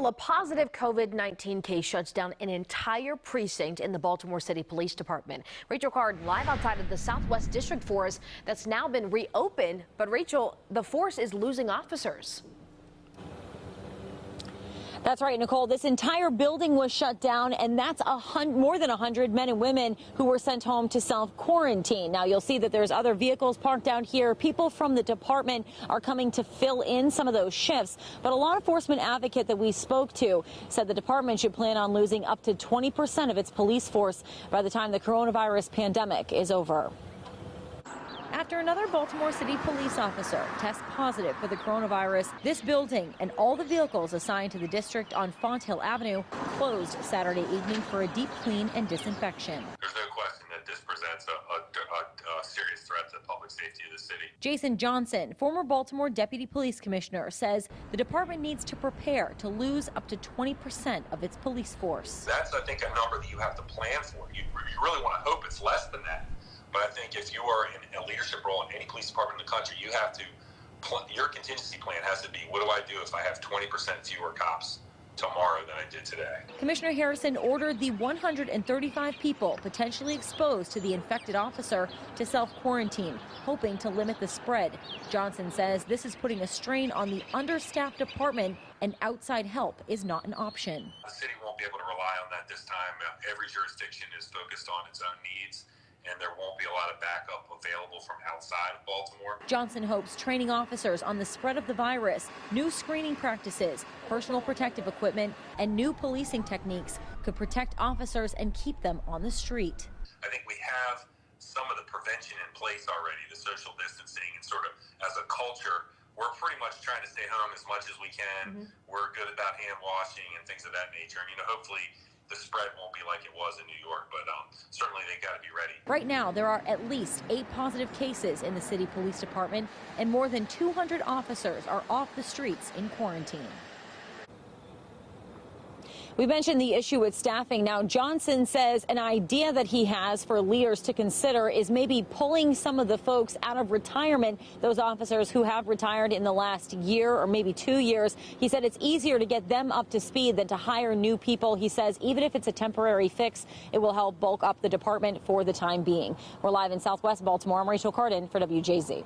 Well, a positive COVID-19 case shuts down an entire precinct in the Baltimore City Police Department. Rachel Card live outside of the Southwest District Force that's now been reopened. But Rachel, the force is losing officers. That's right, Nicole. This entire building was shut down, and that's more than 100 men and women who were sent home to self-quarantine. Now, you'll see that there's other vehicles parked out here. People from the department are coming to fill in some of those shifts. But a law enforcement advocate that we spoke to said the department should plan on losing up to 20% of its police force by the time the coronavirus pandemic is over. After another Baltimore City police officer tests positive for the coronavirus, this building and all the vehicles assigned to the district on Font Hill Avenue closed Saturday evening for a deep clean and disinfection. There's no question that this presents a serious threat to the public safety of the city. Jason Johnson, former Baltimore Deputy Police Commissioner, says the department needs to prepare to lose up to 20% of its police force. That's, I think, a number that you have to plan for. You really want to hope it's less than that. But I think if you are in a leadership role in any police department in the country, you have to, your contingency plan has to be, what do I do if I have 20% fewer cops tomorrow than I did today? Commissioner Harrison ordered the 135 people potentially exposed to the infected officer to self-quarantine, hoping to limit the spread. Johnson says this is putting a strain on the understaffed department, and outside help is not an option. The city won't be able to rely on that this time. Every jurisdiction is focused on its own needs, and there won't be a lot of backup available from outside of Baltimore. Johnson hopes training officers on the spread of the virus, new screening practices, personal protective equipment, and new policing techniques could protect officers and keep them on the street. I think we have some of the prevention in place already, the social distancing, and sort of as a culture, we're pretty much trying to stay home as much as we can. We're good about hand washing and things of that nature. And, hopefully the spread won't be like it was in New York, but certainly they got to be ready. Right now, there are at least 8 positive cases in the city police department, and more than 200 officers are off the streets in quarantine. We mentioned the issue with staffing. Now, Johnson says an idea that he has for leaders to consider is maybe pulling some of the folks out of retirement, those officers who have retired in the last year or maybe 2 years. He said it's easier to get them up to speed than to hire new people. He says even if it's a temporary fix, it will help bulk up the department for the time being. We're live in Southwest Baltimore. I'm Rachel Cardin for WJZ.